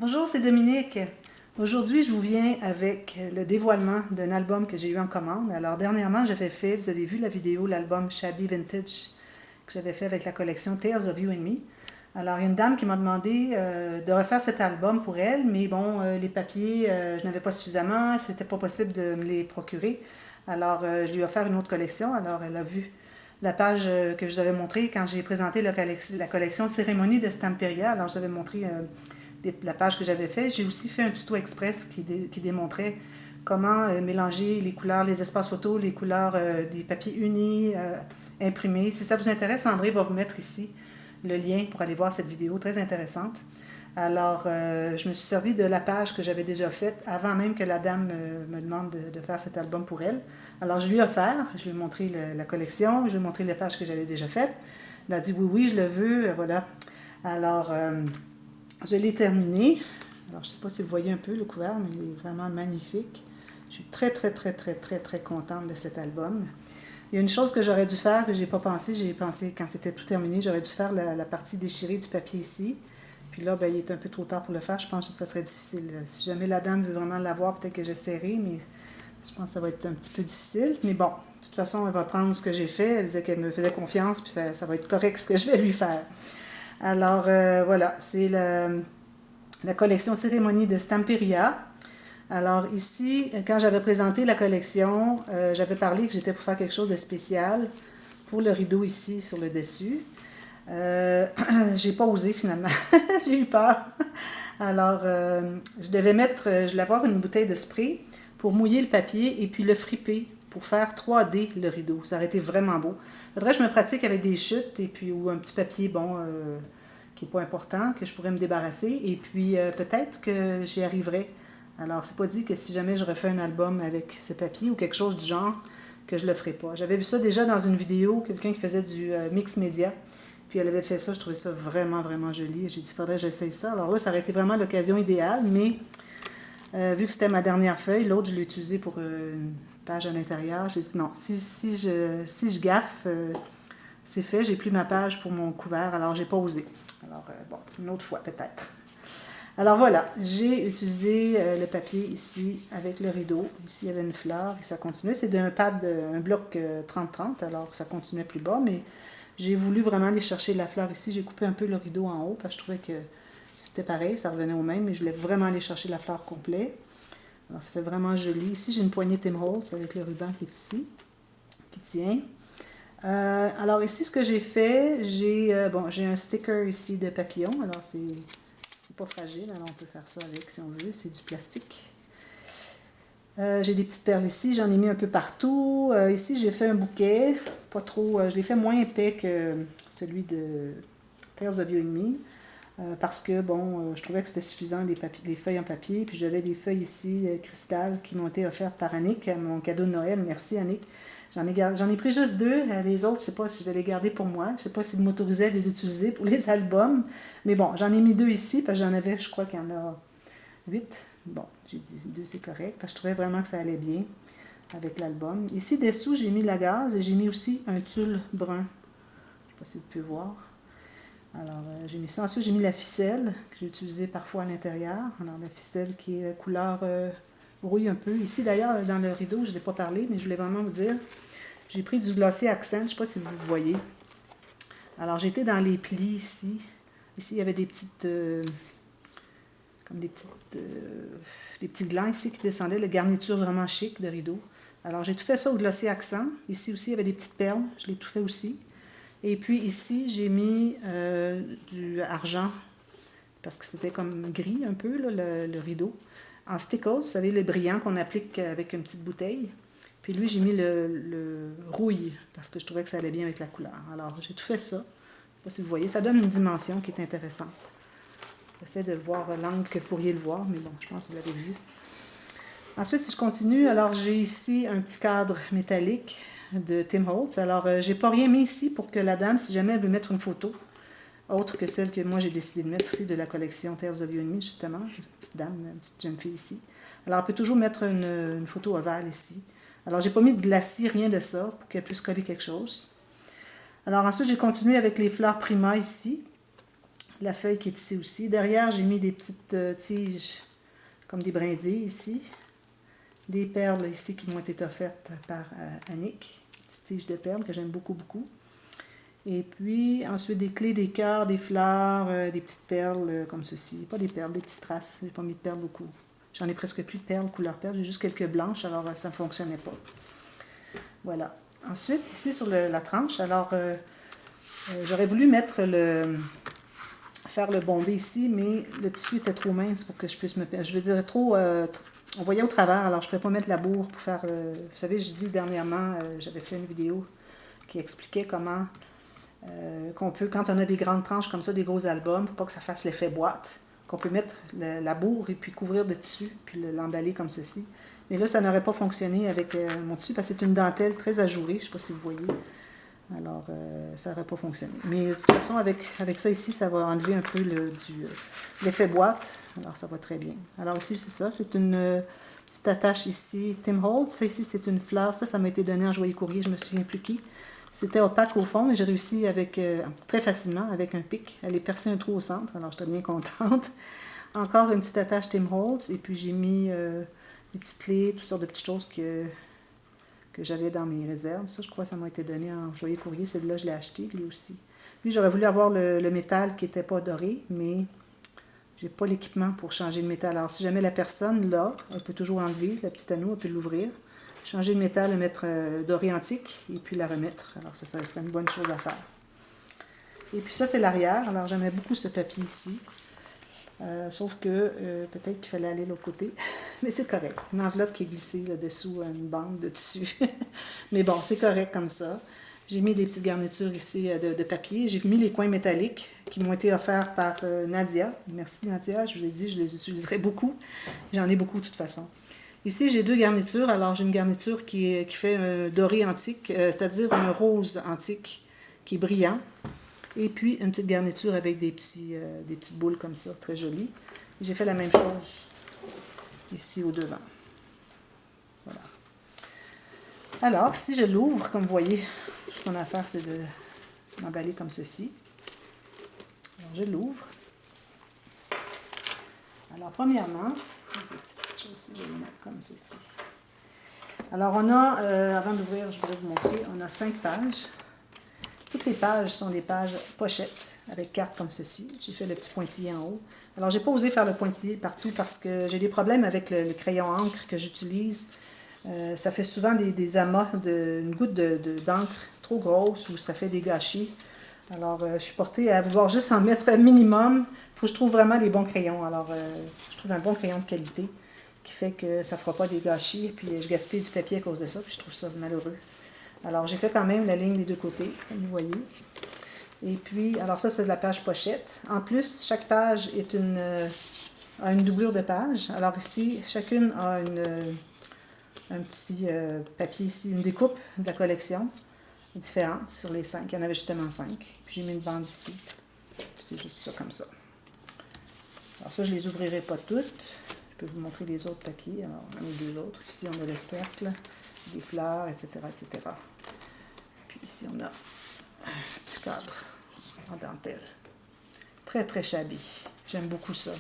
Bonjour, c'est Dominique. Aujourd'hui, je vous viens avec le dévoilement d'un album que j'ai eu en commande. Alors, dernièrement, j'avais fait, vous avez vu la vidéo, l'album Shabby Vintage que j'avais fait avec la collection Tales of You and Me. Alors, il y a une dame qui m'a demandé de refaire cet album pour elle, mais bon, les papiers, je n'avais pas suffisamment, c'était pas possible de me les procurer. Alors, je lui ai offert une autre collection. Alors, elle a vu la page que je vous avais montrée quand j'ai présenté la collection Cérémonie de Stamperia. Alors, j'avais montré la page que j'avais faite. J'ai aussi fait un tuto express qui démontrait comment mélanger les couleurs, les espaces photos, les couleurs des papiers unis, imprimés. Si ça vous intéresse, André va vous mettre ici le lien pour aller voir cette vidéo très intéressante. Alors, je me suis servi de la page que j'avais déjà faite avant même que la dame me demande de faire cet album pour elle. Alors, je lui ai offert, je lui ai montré la collection, je lui ai montré les pages que j'avais déjà faites. Elle a dit oui, oui, je le veux, voilà. Alors, je l'ai terminé. Alors, je ne sais pas si vous voyez un peu le couvert, mais il est vraiment magnifique. Je suis très, très, très, très, très, très contente de cet album. Il y a une chose que j'aurais dû faire, que je n'ai pas pensé, j'ai pensé quand c'était tout terminé, j'aurais dû faire la partie déchirée du papier ici. Puis là, ben, il est un peu trop tard pour le faire. Je pense que ça serait difficile. Si jamais la dame veut vraiment l'avoir, peut-être que j'essaierai, mais je pense que ça va être un petit peu difficile. Mais bon, de toute façon, elle va prendre ce que j'ai fait. Elle disait qu'elle me faisait confiance, puis ça va être correct ce que je vais lui faire. Alors, voilà, c'est la collection Cérémonie de Stamperia. Alors ici, quand j'avais présenté la collection, j'avais parlé que j'étais pour faire quelque chose de spécial pour le rideau ici, sur le dessus. J'ai pas osé finalement. J'ai eu peur. Alors, je devais avoir une bouteille de spray pour mouiller le papier et puis le friper pour faire 3D le rideau. Ça aurait été vraiment beau. Faudrait que je me pratique avec des chutes et puis ou un petit papier, bon, qui n'est pas important, que je pourrais me débarrasser. Et puis, peut-être que j'y arriverai. Alors, c'est pas dit que si jamais je refais un album avec ce papier ou quelque chose du genre, que je le ferai pas. J'avais vu ça déjà dans une vidéo, quelqu'un qui faisait du mix média. Puis elle avait fait ça, je trouvais ça vraiment, vraiment joli. J'ai dit, il faudrait que j'essaye ça. Alors là, ça aurait été vraiment l'occasion idéale, mais vu que c'était ma dernière feuille, l'autre, je l'ai utilisé pour une page à l'intérieur. J'ai dit non, si je gaffe, c'est fait, j'ai plus ma page pour mon couvert, alors j'ai pas osé. Alors, bon, une autre fois peut-être. Alors voilà, j'ai utilisé le papier ici avec le rideau. Ici, il y avait une fleur et ça continuait. C'est d'un pad, un bloc 30-30, alors ça continuait plus bas, mais j'ai voulu vraiment aller chercher la fleur ici. J'ai coupé un peu le rideau en haut parce que je trouvais que c'était pareil, ça revenait au même, mais je voulais vraiment aller chercher la fleur complète. Alors ça fait vraiment joli. Ici, j'ai une poignée Tim Holtz avec le ruban qui est ici, qui tient. Alors ici, ce que j'ai fait, j'ai un sticker ici de papillon. Alors c'est pas fragile, alors on peut faire ça avec si on veut, c'est du plastique. J'ai des petites perles ici, j'en ai mis un peu partout. Ici, j'ai fait un bouquet, pas trop, je l'ai fait moins épais que celui de Tales of You and Me, parce que, bon, je trouvais que c'était suffisant, les feuilles en papier. Puis j'avais des feuilles ici, cristal, qui m'ont été offertes par Annick, mon cadeau de Noël. Merci, Annick. J'en ai pris juste 2. Les autres, je ne sais pas si je vais les garder pour moi. Je ne sais pas s'ils m'autorisaient à les utiliser pour les albums. Mais bon, j'en ai mis 2 ici, parce que j'en avais, je crois qu'il y en a 8. Bon, j'ai dit 2, c'est correct, parce que je trouvais vraiment que ça allait bien avec l'album. Ici, dessous, j'ai mis la gaze et j'ai mis aussi un tulle brun. Je ne sais pas si vous pouvez voir. Alors, j'ai mis ça. Ensuite, j'ai mis la ficelle que j'ai utilisée parfois à l'intérieur. Alors, la ficelle qui est couleur rouille un peu. Ici, d'ailleurs, dans le rideau, je ne ai pas parlé, mais je voulais vraiment vous dire, j'ai pris du glossy accent. Je ne sais pas si vous voyez. Alors, j'étais dans les plis ici. Ici, il y avait des petites... comme des petits glands ici qui descendaient. La garniture vraiment chic de rideau. Alors, j'ai tout fait ça au glossy accent. Ici aussi, il y avait des petites perles. Je l'ai tout fait aussi. Et puis ici, j'ai mis du argent, parce que c'était comme gris un peu, là, le rideau. En stickles, vous savez, le brillant qu'on applique avec une petite bouteille. Puis lui, j'ai mis le rouille, parce que je trouvais que ça allait bien avec la couleur. Alors, j'ai tout fait ça. Je ne sais pas si vous voyez. Ça donne une dimension qui est intéressante. J'essaie de voir l'angle que vous pourriez le voir, mais bon, je pense que vous l'avez vu. Ensuite, si je continue, alors j'ai ici un petit cadre métallique de Tim Holtz. Alors, j'ai pas rien mis ici pour que la dame, si jamais elle veut mettre une photo, autre que celle que moi j'ai décidé de mettre ici de la collection Tales of You and Me, justement, une petite dame, une petite jeune fille ici. Alors, elle peut toujours mettre une photo ovale ici. Alors, j'ai pas mis de glacis, rien de ça, pour qu'elle puisse coller quelque chose. Alors, ensuite, j'ai continué avec les fleurs Prima ici. la feuille qui est ici aussi. Derrière, j'ai mis des petites tiges comme des brindilles ici. Des perles ici qui m'ont été offertes par Annick. Petites tiges de perles que j'aime beaucoup, beaucoup. Et puis, ensuite, des clés, des cœurs, des fleurs, des petites perles comme ceci. Pas des perles, des petits strass. J'ai pas mis de perles beaucoup. J'en ai presque plus de perles, couleur perle. J'ai juste quelques blanches, alors ça ne fonctionnait pas. Voilà. Ensuite, ici sur la tranche, alors j'aurais voulu mettre faire le bombé ici, mais le tissu était trop mince pour que je puisse je veux dire, trop... on voyait au travers, alors je ne pouvais pas mettre la bourre pour faire... vous savez, je dis dernièrement, j'avais fait une vidéo qui expliquait comment qu'on peut, quand on a des grandes tranches comme ça, des gros albums, pour pas que ça fasse l'effet boîte, qu'on peut mettre la bourre et puis couvrir de tissu, puis l'emballer comme ceci. Mais là, ça n'aurait pas fonctionné avec mon tissu, parce que c'est une dentelle très ajourée, je ne sais pas si vous voyez. Alors, ça n'aurait pas fonctionné. Mais de toute façon, avec ça ici, ça va enlever un peu l'effet boîte. Alors, ça va très bien. Alors ici, c'est ça. C'est une petite attache ici, Tim Holtz. Ça ici, c'est une fleur. Ça m'a été donné en joaillier courrier. Je me souviens plus qui. C'était opaque au fond, mais j'ai réussi très facilement avec un pic. Elle est percée un trou au centre. Alors, j'étais bien contente. Encore une petite attache Tim Holtz. Et puis, j'ai mis des petites clés, toutes sortes de petites choses que j'avais dans mes réserves. Ça, je crois que ça m'a été donné en joaillier courrier. Celui-là, je l'ai acheté, lui aussi. Lui, j'aurais voulu avoir le métal qui n'était pas doré, mais j'ai pas l'équipement pour changer le métal. Alors, si jamais la personne, là, elle peut toujours enlever la petite anneau, elle peut l'ouvrir, changer le métal, le mettre doré antique, et puis la remettre. Alors, ça serait une bonne chose à faire. Et puis ça, c'est l'arrière. Alors, j'aimais beaucoup ce papier ici. Sauf que peut-être qu'il fallait aller de l'autre côté. Mais c'est correct. Une enveloppe qui est glissée là-dessous une bande de tissu. Mais bon, c'est correct comme ça. J'ai mis des petites garnitures ici de papier. J'ai mis les coins métalliques qui m'ont été offerts par Nadia. Merci Nadia, je vous l'ai dit, je les utiliserai beaucoup. J'en ai beaucoup de toute façon. Ici, j'ai deux garnitures. Alors, j'ai une garniture qui fait un doré antique, c'est-à-dire un rose antique qui est brillant. Et puis, une petite garniture avec des petites boules comme ça, très jolies. J'ai fait la même chose ici au devant. Voilà. Alors, si je l'ouvre, comme vous voyez, ce qu'on a à faire, c'est de m'emballer comme ceci. Alors, je l'ouvre. Alors, premièrement, des petites choses ici, je vais les mettre comme ceci. Alors, on a, avant d'ouvrir, je voudrais vous montrer, on a 5 pages. Toutes les pages sont des pages pochettes avec cartes comme ceci. J'ai fait le petit pointillé en haut. Alors, j'ai pas osé faire le pointillé partout parce que j'ai des problèmes avec le crayon encre que j'utilise. Ça fait souvent des amas, une goutte d'encre trop grosse ou ça fait des gâchis. Alors, je suis portée à vouloir juste en mettre un minimum. Il faut que je trouve vraiment les bons crayons. Alors, je trouve un bon crayon de qualité qui fait que ça ne fera pas des gâchis. Puis, je gaspille du papier à cause de ça. Puis, je trouve ça malheureux. Alors, j'ai fait quand même la ligne des deux côtés, comme vous voyez. Et puis, alors ça, c'est de la page pochette. En plus, chaque page a une doublure de page. Alors ici, chacune a un petit papier ici, une découpe de la collection différente sur les 5. Il y en avait justement 5. Puis j'ai mis une bande ici. C'est juste ça comme ça. Alors ça, je ne les ouvrirai pas toutes. Je peux vous montrer les autres papiers. Alors, on a les deux autres. Ici, on a le cercle, des fleurs, etc., etc. Puis ici, on a un petit cadre en dentelle. Très, très shabby. J'aime beaucoup ça.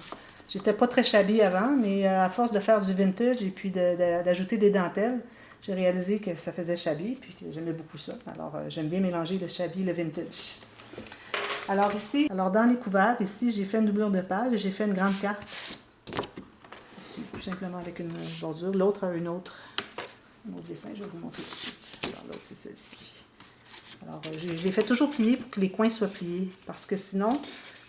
J'étais pas très shabby avant, mais à force de faire du vintage et puis d'ajouter des dentelles, j'ai réalisé que ça faisait shabby, puis que j'aimais beaucoup ça. Alors, j'aime bien mélanger le shabby et le vintage. Alors ici, dans les couverts, ici, j'ai fait une doublure de page et j'ai fait une grande carte. Ici, tout simplement avec une bordure. L'autre a un autre dessin, je vais vous montrer tout de suite. Alors, l'autre, c'est celle-ci. Alors, je les fais toujours plier pour que les coins soient pliés, parce que sinon,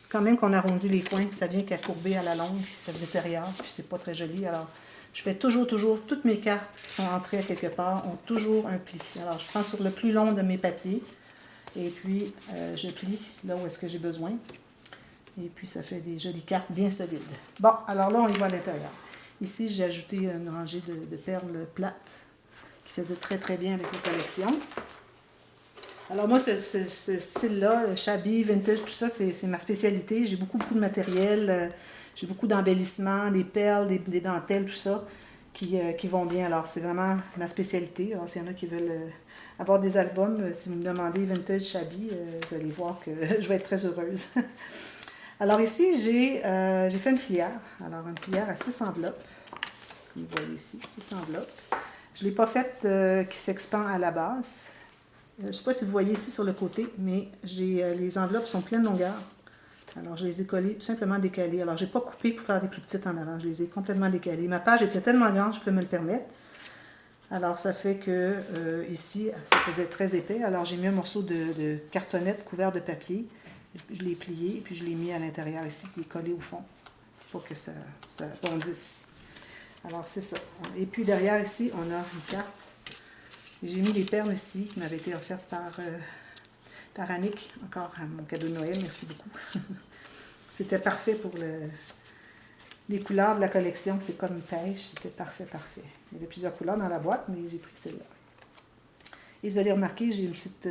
quand même qu'on arrondit les coins, ça vient qu'à courber à la longue, ça se détériore, puis c'est pas très joli. Alors, je fais toujours, toutes mes cartes qui sont entrées à quelque part ont toujours un pli. Alors, je prends sur le plus long de mes papiers, et puis je plie là où est-ce que j'ai besoin. Et puis, ça fait des jolies cartes bien solides. Bon, alors là, on y va à l'intérieur. Ici, j'ai ajouté une rangée de perles plates qui faisait très, très bien avec la collection. Alors moi, ce style-là, shabby, vintage, tout ça, c'est ma spécialité. J'ai beaucoup de matériel, j'ai beaucoup d'embellissements, des perles, des dentelles, tout ça, qui vont bien. Alors, c'est vraiment ma spécialité. Alors, s'il y en a qui veulent avoir des albums, si vous me demandez vintage, shabby, vous allez voir que je vais être très heureuse. Alors ici, j'ai fait une filière. Alors une filière à 6 enveloppes. Vous voyez ici, 6 enveloppes. Je ne l'ai pas faite qui s'expand à la base. Je ne sais pas si vous voyez ici sur le côté, mais les enveloppes sont pleines de longueur. Alors, je les ai collées, tout simplement décalées. Alors, je n'ai pas coupé pour faire des plus petites en avant. Je les ai complètement décalées. Ma page était tellement grande, je pouvais me le permettre. Alors, ça fait que ici, ça faisait très épais. Alors, j'ai mis un morceau de cartonnette couvert de papier. Je l'ai plié et puis je l'ai mis à l'intérieur ici, qui est collé au fond, pour que ça bondisse. Alors, c'est ça. Et puis, derrière ici, on a une carte. J'ai mis des perles ici, qui m'avaient été offertes par Annick, encore à mon cadeau de Noël. Merci beaucoup. C'était parfait pour les couleurs de la collection. C'est comme une pêche. C'était parfait, parfait. Il y avait plusieurs couleurs dans la boîte, mais j'ai pris celle-là. Et vous allez remarquer, j'ai une petite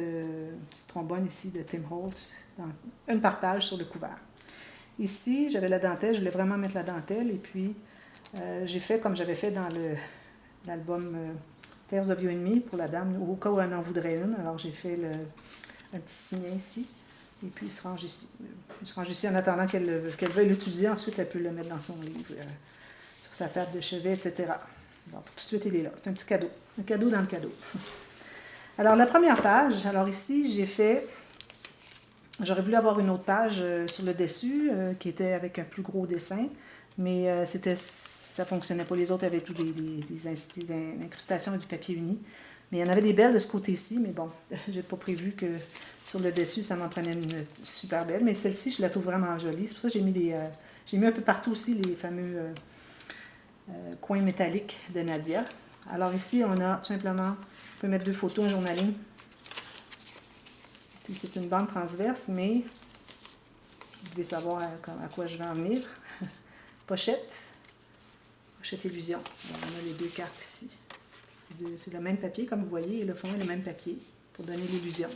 trombone ici de Tim Holtz, une par page sur le couvert. Ici, j'avais la dentelle. Je voulais vraiment mettre la dentelle. Et puis, j'ai fait comme j'avais fait dans l'album Tears of You and Me pour la dame, au cas où elle en voudrait une. Alors, j'ai fait un petit signet ici. Et puis, il se range ici. Il se range ici en attendant qu'elle veuille l'utiliser. Ensuite, elle peut le mettre dans son livre, sur sa table de chevet, etc. Donc, tout de suite, il est là. C'est un petit cadeau. Un cadeau dans le cadeau. Alors, la première page. Alors, ici, j'ai fait... J'aurais voulu avoir une autre page sur le dessus qui était avec un plus gros dessin. Mais ça ne fonctionnait pas. Les autres avaient tous des incrustations et du papier uni. Mais il y en avait des belles de ce côté-ci, mais bon, j'ai pas prévu que sur le dessus, ça m'en prenait une super belle. Mais celle-ci, je la trouve vraiment jolie. C'est pour ça que j'ai mis un peu partout aussi les fameux coins métalliques de Nadia. Alors ici, on a tout simplement, on peut mettre 2 photos, un journaling. Puis c'est une bande transverse, mais vous devez savoir à quoi je vais en venir. Pochette illusion. Alors, on a les 2 cartes ici. C'est le même papier, comme vous voyez, et le fond est le même papier pour donner l'illusion.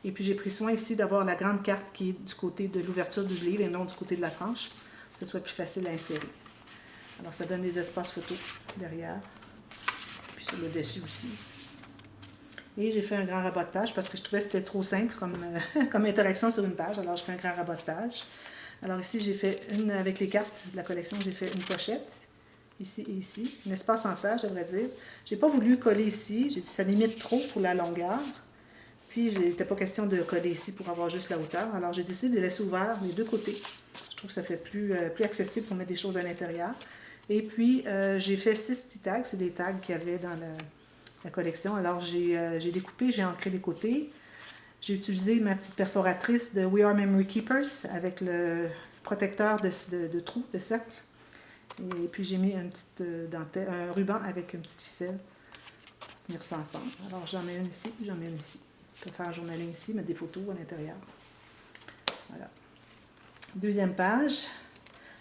Et puis j'ai pris soin ici d'avoir la grande carte qui est du côté de l'ouverture du livre et non du côté de la tranche, pour que ce soit plus facile à insérer. Alors ça donne des espaces photos derrière, puis sur le dessus aussi. Et j'ai fait un grand rabat de page parce que je trouvais que c'était trop simple comme interaction sur une page, alors je fais un grand rabat de page. Alors ici, j'ai fait avec les cartes de la collection, j'ai fait une pochette, ici et ici, un espace en serre, je devrais dire. Je n'ai pas voulu coller ici, j'ai dit ça limite trop pour la longueur. Puis, il n'était pas question de coller ici pour avoir juste la hauteur. Alors, j'ai décidé de laisser ouvert les 2 côtés. Je trouve que ça fait plus accessible pour mettre des choses à l'intérieur. Et puis, j'ai fait 6 petits tags, c'est des tags qu'il y avait dans la collection. Alors, j'ai découpé, j'ai ancré les côtés. J'ai utilisé ma petite perforatrice de We Are Memory Keepers avec le protecteur de trous, de cercle. Et puis j'ai mis un ruban avec une petite ficelle pour tenir ça ensemble. Alors j'en mets une ici, j'en mets une ici. Je peux faire un journaling ici, mettre des photos à l'intérieur. Voilà. Deuxième page.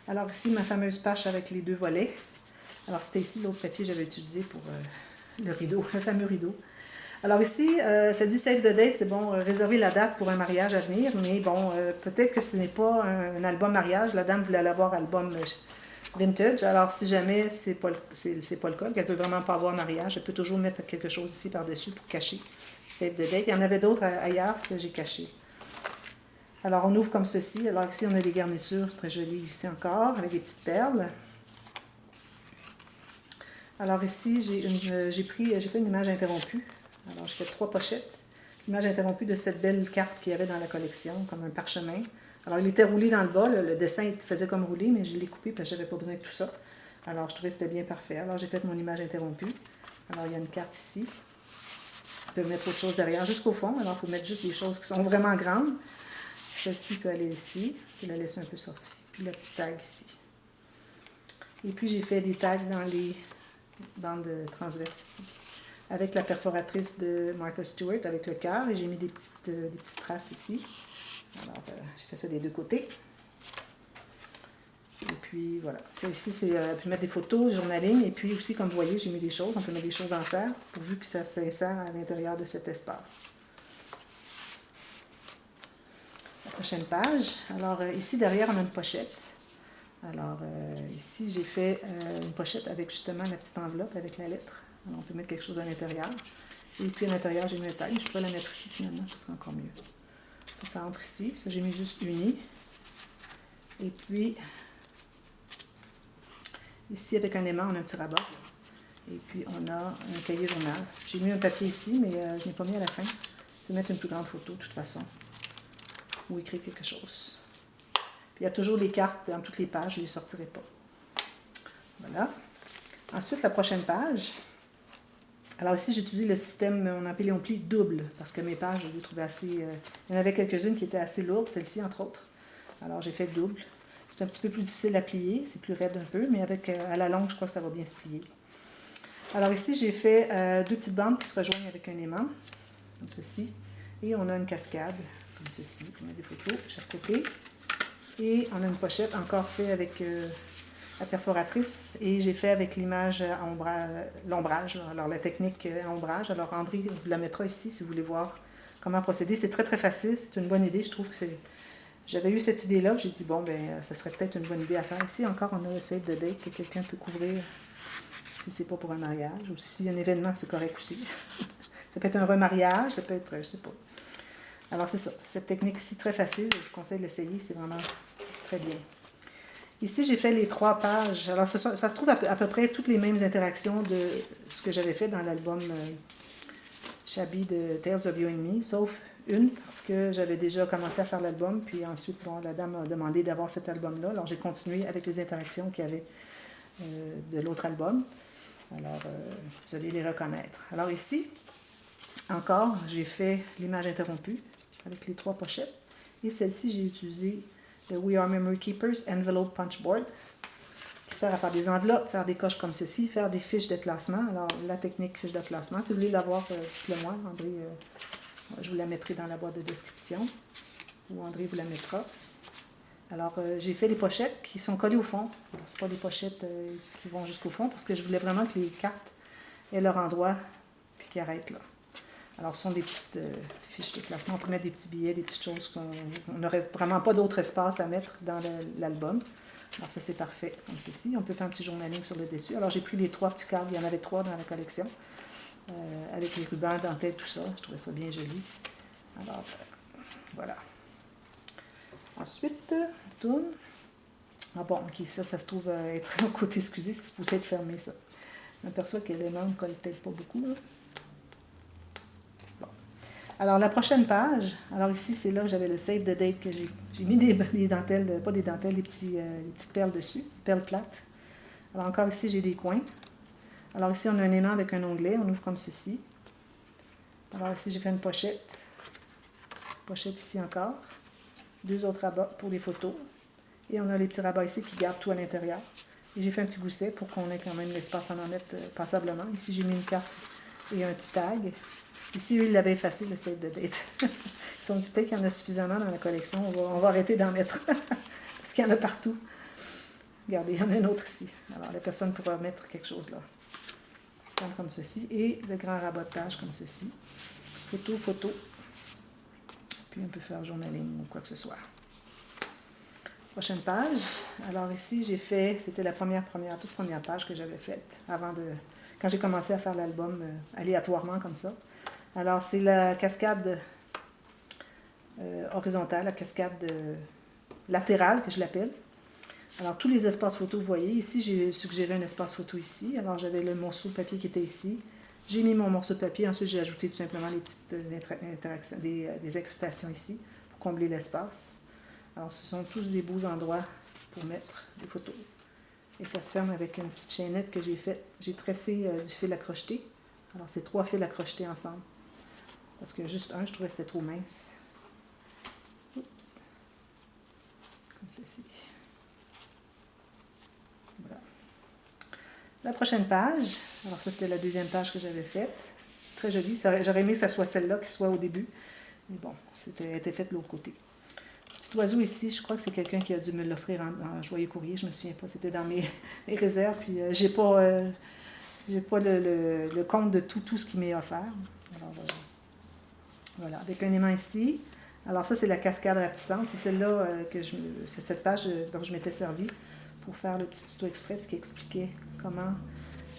Alors ici, ma fameuse page avec les 2 volets. Alors c'était ici l'autre papier que j'avais utilisé pour le rideau, le fameux rideau. Alors ici, ça dit Save the Date, c'est bon, réserver la date pour un mariage à venir, mais bon, peut-être que ce n'est pas un album mariage. La dame voulait l'avoir album vintage. Alors si jamais c'est pas le cas, qu'elle ne veut vraiment pas avoir mariage, elle peut toujours mettre quelque chose ici par-dessus pour cacher Save the Date. Il y en avait d'autres ailleurs que j'ai cachés. Alors on ouvre comme ceci. Alors ici, on a des garnitures très jolies ici encore, avec des petites perles. Alors ici, j'ai fait une image interrompue. Alors, j'ai fait 3 pochettes. L'image interrompue de cette belle carte qu'il y avait dans la collection, comme un parchemin. Alors, il était roulé dans le bas. Le dessin faisait comme rouler, mais je l'ai coupé parce que je n'avais pas besoin de tout ça. Alors, je trouvais que c'était bien parfait. Alors, j'ai fait mon image interrompue. Alors, il y a une carte ici. On peut mettre autre chose derrière, jusqu'au fond. Alors, il faut mettre juste des choses qui sont vraiment grandes. Celle-ci peut aller ici. Je la laisse un peu sortie. Puis, la petite tag ici. Et puis, j'ai fait des tags dans les bandes transverses ici, avec la perforatrice de Martha Stewart, avec le cœur, et j'ai mis des petites traces ici. Alors, j'ai fait ça des 2 côtés. Et puis, voilà. Ça ici, c'est on peut mettre des photos, journaling, et puis aussi, comme vous voyez, j'ai mis des choses. On peut mettre des choses en serre, pourvu que ça s'insère à l'intérieur de cet espace. La prochaine page. Alors, ici, derrière, on a une pochette. Alors, ici, j'ai fait une pochette avec justement la petite enveloppe avec la lettre. Alors, on peut mettre quelque chose à l'intérieur. Et puis, à l'intérieur, j'ai mis un tag. Je pourrais la mettre ici, finalement. Ce serait encore mieux. Ça entre ici. Ça, j'ai mis juste uni. Et puis, ici, avec un aimant, on a un petit rabat. Et puis, on a un cahier journal. J'ai mis un papier ici, mais je ne l'ai pas mis à la fin. Je vais mettre une plus grande photo, de toute façon, ou écrire quelque chose. Puis, il y a toujours les cartes dans toutes les pages, je ne les sortirai pas. Voilà. Ensuite, la prochaine page. Alors ici, j'ai utilisé le système, on appelle en pli double, parce que mes pages, je les trouvais assez... il y en avait quelques-unes qui étaient assez lourdes, celle-ci entre autres. Alors j'ai fait double. C'est un petit peu plus difficile à plier, c'est plus raide un peu, mais avec à la longue, je crois que ça va bien se plier. Alors ici, j'ai fait deux petites bandes qui se rejoignent avec un aimant, comme ceci. Et on a une cascade, comme ceci. On a des photos de chaque côté. Et on a une pochette encore faite avec la perforatrice. Et j'ai fait avec l'image l'ombrage, alors la technique à ombrage. Alors André vous la mettra ici si vous voulez voir comment procéder. C'est très très facile, c'est une bonne idée. Je trouve que c'est... J'avais eu cette idée-là, j'ai dit, bon, ben, ça serait peut-être une bonne idée à faire. Ici, encore, on a le save the date que quelqu'un peut couvrir si c'est pas pour un mariage, ou si un événement, c'est correct aussi. Ça peut être un remariage, ça peut être, je sais pas. Alors, c'est ça. Cette technique-ci, très facile, je vous conseille de l'essayer, c'est vraiment très bien. Ici, j'ai fait les 3 pages. Alors, ça se trouve à peu près toutes les mêmes interactions de ce que j'avais fait dans l'album Shabby de Tales of You and Me, sauf une, parce que j'avais déjà commencé à faire l'album, puis ensuite, bon, la dame m'a demandé d'avoir cet album-là. Alors, j'ai continué avec les interactions qu'il y avait de l'autre album. Alors, vous allez les reconnaître. Alors ici, encore, j'ai fait l'image interrompue avec les 3 pochettes. Et celle-ci, j'ai utilisé le We Are Memory Keepers Envelope Punch Board, qui sert à faire des enveloppes, faire des coches comme ceci, faire des fiches de classement. Alors, la technique fiche de classement, si vous voulez l'avoir, dites-le moi, André, je vous la mettrai dans la boîte de description, ou André vous la mettra. Alors, j'ai fait les pochettes qui sont collées au fond. Ce ne pas des pochettes qui vont jusqu'au fond, parce que je voulais vraiment que les cartes aient leur endroit, puis qu'ils arrêtent là. Alors, ce sont des petites fiches de classement. On peut mettre des petits billets, des petites choses qu'on n'aurait vraiment pas d'autre espace à mettre dans l'album. Alors, ça, c'est parfait, comme ceci. On peut faire un petit journaling sur le dessus. Alors, j'ai pris les 3 petits cartes. Il y en avait 3 dans la collection, avec les rubans, dentelles, tout ça. Je trouvais ça bien joli. Alors, voilà. Ensuite, on tourne. Ah bon, ok, ça se trouve être au côté, excusez, c'est supposé être fermé, ça. On aperçoit que l'élément ne colle peut-être pas beaucoup, là. Bon. Alors, la prochaine page, alors ici, c'est là que j'avais le save the date que j'ai mis des dentelles, pas des dentelles, des petites perles dessus, perles plates. Alors, encore ici, j'ai des coins. Alors, ici, on a un aimant avec un onglet, on ouvre comme ceci. Alors, ici, j'ai fait une pochette. Pochette ici encore. 2 autres rabats pour les photos. Et on a les petits rabats ici qui gardent tout à l'intérieur. Et j'ai fait un petit gousset pour qu'on ait quand même l'espace à en mettre passablement. Ici, j'ai mis une carte et un petit tag. Ici, eux, ils l'avaient effacé, le save the date. Ils se sont dit peut-être qu'il y en a suffisamment dans la collection. On va arrêter d'en mettre. Parce qu'il y en a partout. Regardez, il y en a un autre ici. Alors, la personne pourra mettre quelque chose là. C'est comme ceci. Et le grand rabat de page comme ceci. Photo, photo. Puis on peut faire journaling ou quoi que ce soit. Prochaine page. Alors ici, j'ai fait, c'était la toute première page que j'avais faite quand j'ai commencé à faire l'album aléatoirement comme ça. Alors c'est la cascade horizontale, la cascade latérale que je l'appelle. Alors tous les espaces photos, vous voyez, ici j'ai suggéré un espace photo ici. Alors j'avais le morceau de papier qui était ici. J'ai mis mon morceau de papier, ensuite j'ai ajouté tout simplement les petites interactions, des incrustations ici pour combler l'espace. Alors ce sont tous des beaux endroits pour mettre des photos. Et ça se ferme avec une petite chaînette que j'ai faite. J'ai tressé du fil à crocheter. Alors c'est 3 fils à crocheter ensemble. Parce que juste un, je trouvais que c'était trop mince. Oups. Comme ceci. Voilà. La prochaine page, alors ça c'était la deuxième page que j'avais faite. Très jolie. J'aurais aimé que ça soit celle-là qui soit au début. Mais bon, elle était faite de l'autre côté. Petit oiseau ici, je crois que c'est quelqu'un qui a dû me l'offrir en joyeux courrier. Je ne me souviens pas. C'était dans mes réserves. Puis j'ai pas le compte de tout ce qui m'est offert. Alors voilà, avec un aimant ici. Alors ça, c'est la cascade rapetissante. C'est celle-là c'est cette page dont je m'étais servi pour faire le petit tuto express qui expliquait comment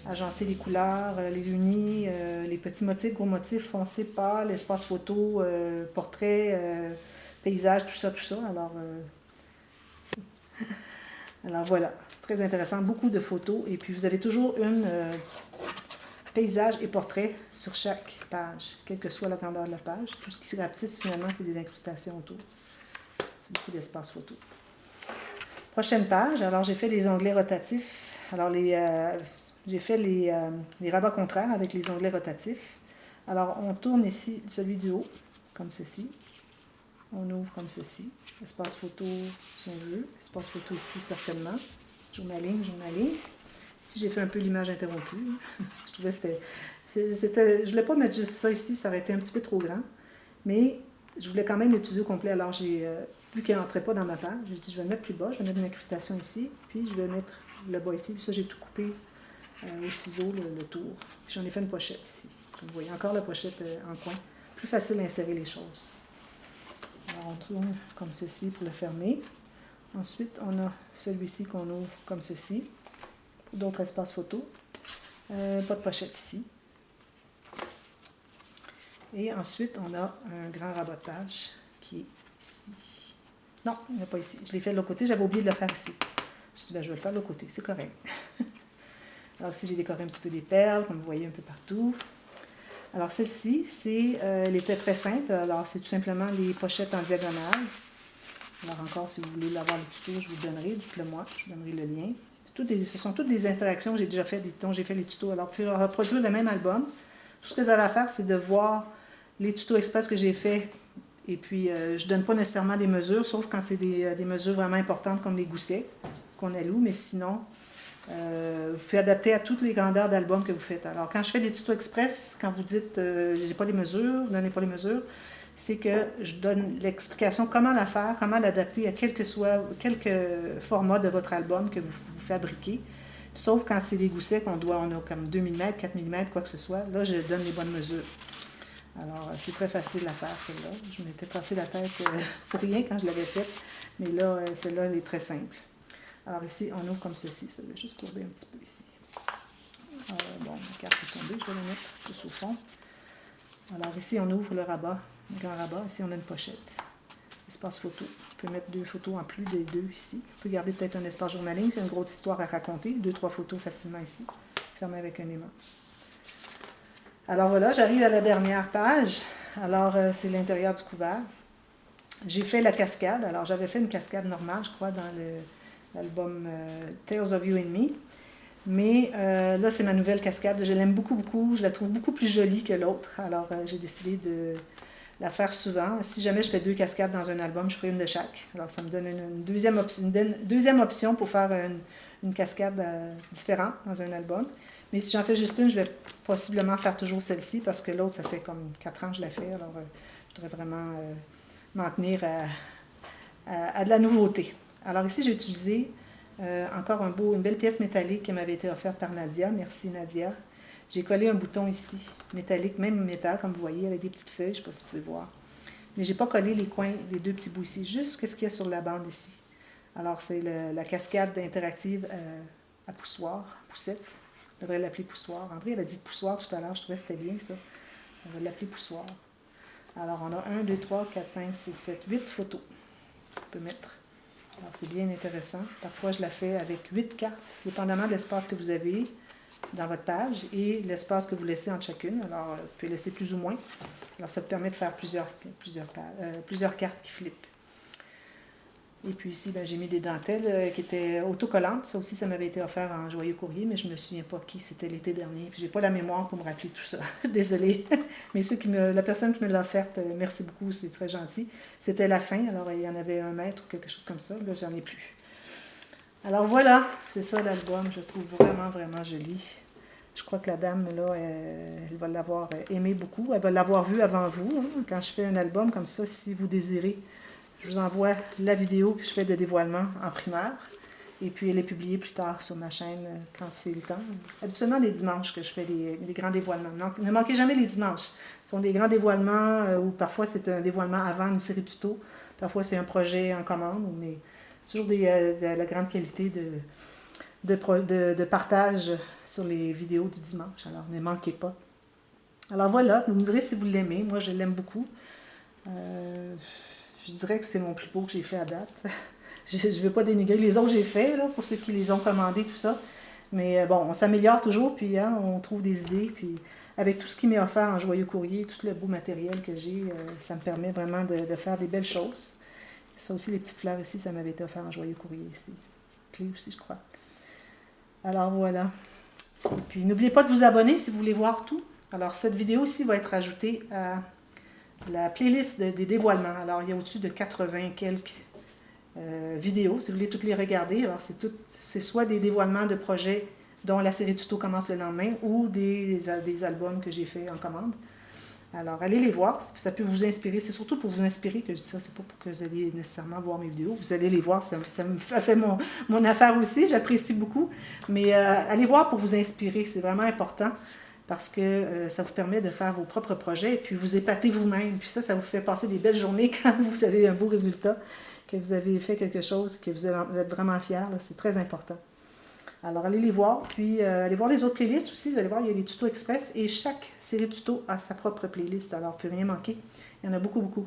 agencer les couleurs, les unis, les petits motifs, gros motifs, foncés, pâles, espace photo, portrait, paysage, tout ça. Alors, Alors voilà, très intéressant, beaucoup de photos. Et puis vous avez toujours une paysage et portrait sur chaque page, quelle que soit la grandeur de la page. Tout ce qui se rapetisse finalement, c'est des incrustations autour. C'est beaucoup d'espace photo. Prochaine page, alors j'ai fait les onglets rotatifs. Alors j'ai fait les rabats contraires avec les onglets rotatifs. Alors on tourne ici celui du haut, comme ceci. On ouvre comme ceci. Espace photo si on veut. Espace photo ici certainement. Journaling. Ici j'ai fait un peu l'image interrompue. Je trouvais que je ne voulais pas mettre juste ça ici, ça aurait été un petit peu trop grand. Mais je voulais quand même l'étudier au complet. Alors j'ai vu qu'elle n'entrait pas dans ma page, j'ai dit je vais le mettre plus bas, je vais mettre une incrustation ici, puis je vais mettre le bas ici. Puis ça j'ai tout coupé au ciseau, le tour. J'en ai fait une pochette ici. Comme vous voyez, encore la pochette en coin. Plus facile d'insérer les choses. Alors on tourne comme ceci pour le fermer. Ensuite, on a celui-ci qu'on ouvre comme ceci. Pour d'autres espaces photos. Pas de pochette ici. Et ensuite, on a un grand rabat de page qui est ici. Non, il n'y en a pas ici. Je l'ai fait de l'autre côté. J'avais oublié de le faire ici. Je me suis dit, je vais le faire de l'autre côté. C'est correct. Alors ici, j'ai décoré un petit peu des perles, comme vous voyez un peu partout. Alors celle-ci, elle était très simple. Alors c'est tout simplement les pochettes en diagonale. Alors encore, si vous voulez l'avoir le tuto, je vous donnerai. Dites-le moi, je vous donnerai le lien. Ce sont toutes des interactions que j'ai déjà faites, dont j'ai fait les tutos. Alors, pour reproduire le même album, tout ce que vous avez à faire, c'est de voir les tutos express que j'ai faits. Et puis, je ne donne pas nécessairement des mesures, sauf quand c'est des mesures vraiment importantes comme les goussets qu'on alloue. Mais sinon, vous pouvez adapter à toutes les grandeurs d'albums que vous faites. Alors, quand je fais des tutos express, quand vous dites j'ai pas les mesures, vous ne donnez pas les mesures, c'est que je donne l'explication comment la faire, comment l'adapter à quelque format de votre album que vous fabriquez. Sauf quand c'est des goussets on a comme 2 mm, 4 mm, quoi que ce soit. Là, je donne les bonnes mesures. Alors, c'est très facile à faire, celle-là. Je m'étais cassé la tête pour rien quand je l'avais faite. Mais là, celle-là, elle est très simple. Alors ici, on ouvre comme ceci. Ça va juste courber un petit peu ici. Bon, ma carte est tombée. Je vais la mettre juste au fond. Alors ici, on ouvre le rabat, le grand rabat. Ici, on a une pochette. Espace photo. On peut mettre 2 photos en plus des 2 ici. On peut garder peut-être un espace journaling. C'est une grosse histoire à raconter. 2-3 photos facilement ici. Fermé avec un aimant. Alors voilà, j'arrive à la dernière page. Alors, c'est l'intérieur du couvert. J'ai fait la cascade. Alors, j'avais fait une cascade normale, je crois, dans l'album Tales of You and Me. Mais là, c'est ma nouvelle cascade. Je l'aime beaucoup, beaucoup. Je la trouve beaucoup plus jolie que l'autre. Alors, j'ai décidé de la faire souvent. Si jamais je fais 2 cascades dans un album, je ferai une de chaque. Alors, ça me donne une deuxième option pour faire une cascade différente dans un album. Mais si j'en fais juste une, je vais possiblement faire toujours celle-ci parce que l'autre, ça fait comme 4 ans que je la fais. Alors, je voudrais vraiment m'en tenir à de la nouveauté. Alors ici, j'ai utilisé encore une belle pièce métallique qui m'avait été offerte par Nadia. Merci Nadia. J'ai collé un bouton ici, métallique, même métal, comme vous voyez, avec des petites feuilles. Je ne sais pas si vous pouvez voir. Mais je n'ai pas collé les coins, les 2 petits bouts ici, juste ce qu'il y a sur la bande ici. Alors, c'est la cascade interactive à poussoir, poussette. On devrait l'appeler poussoir. André, elle a dit poussoir tout à l'heure. Je trouvais que c'était bien, ça. On va l'appeler poussoir. Alors, on a 1, 2, 3, 4, 5, 6, 7, 8 photos qu'on peut mettre. Alors, c'est bien intéressant. Parfois, je la fais avec 8 cartes, dépendamment de l'espace que vous avez dans votre page et l'espace que vous laissez entre chacune. Alors, vous pouvez laisser plus ou moins. Alors, ça te permet de faire plusieurs cartes qui flippent. Et puis ici, j'ai mis des dentelles qui étaient autocollantes. Ça aussi, ça m'avait été offert en joyeux courrier, mais je ne me souviens pas qui. C'était l'été dernier. Puis j'ai pas la mémoire pour me rappeler tout ça. Désolée. Mais la personne qui me l'a offerte, merci beaucoup, c'est très gentil. C'était la fin, alors il y en avait 1 mètre ou quelque chose comme ça. Là, j'en ai plus. Alors voilà, c'est ça l'album. Je le trouve vraiment, vraiment joli. Je crois que la dame, là, elle va l'avoir aimé beaucoup. Elle va l'avoir vu avant vous. Hein, quand je fais un album comme ça, si vous désirez. Je vous envoie la vidéo que je fais de dévoilement en primaire. Et puis, elle est publiée plus tard sur ma chaîne quand c'est le temps. Habituellement, les dimanches que je fais les grands dévoilements. Donc, ne manquez jamais les dimanches. Ce sont des grands dévoilements ou parfois c'est un dévoilement avant une série de tutos. Parfois, c'est un projet en commande. Mais c'est toujours de la grande qualité de partage sur les vidéos du dimanche. Alors, ne manquez pas. Alors voilà, vous me direz si vous l'aimez. Moi, je l'aime beaucoup. Je dirais que c'est mon plus beau que j'ai fait à date. Je ne veux pas dénigrer les autres que j'ai fait, là, pour ceux qui les ont commandés, tout ça. Mais bon, on s'améliore toujours, puis hein, on trouve des idées. Puis avec tout ce qui m'est offert en joyeux courrier, tout le beau matériel que j'ai, ça me permet vraiment de faire des belles choses. Ça aussi, les petites fleurs ici, ça m'avait été offert en joyeux courrier ici. Petite clé aussi, je crois. Alors voilà. Et puis n'oubliez pas de vous abonner si vous voulez voir tout. Alors cette vidéo ici va être ajoutée à la playlist des dévoilements. Alors il y a au-dessus de 80 quelques vidéos, si vous voulez toutes les regarder. Alors c'est soit des dévoilements de projets dont la série tuto commence le lendemain ou des albums que j'ai fait en commande. Alors, allez les voir, ça peut vous inspirer. C'est surtout pour vous inspirer que je dis ça, c'est pas pour que vous alliez nécessairement voir mes vidéos. Vous allez les voir, ça fait mon affaire aussi, j'apprécie beaucoup. Mais allez voir pour vous inspirer, c'est vraiment important parce que ça vous permet de faire vos propres projets et puis vous épater vous-même. Puis ça vous fait passer des belles journées quand vous avez un beau résultat, que vous avez fait quelque chose, que vous êtes vraiment fiers. C'est très important. Alors, allez les voir, puis allez voir les autres playlists aussi. Vous allez voir, il y a les tutos express et chaque série de tutos a sa propre playlist. Alors, vous ne pouvez rien manquer. Il y en a beaucoup, beaucoup.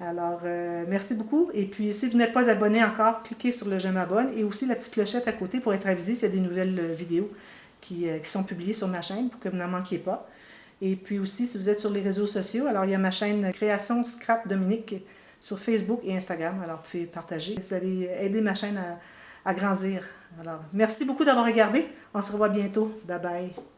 Alors, merci beaucoup. Et puis, si vous n'êtes pas abonné encore, cliquez sur le « Je m'abonne » et aussi la petite clochette à côté pour être avisé s'il y a des nouvelles vidéos qui sont publiées sur ma chaîne pour que vous n'en manquiez pas. Et puis aussi, si vous êtes sur les réseaux sociaux, alors il y a ma chaîne Création Scrap Dominique sur Facebook et Instagram. Alors, vous pouvez partager. Vous allez aider ma chaîne à grandir. Alors, merci beaucoup d'avoir regardé. On se revoit bientôt. Bye bye.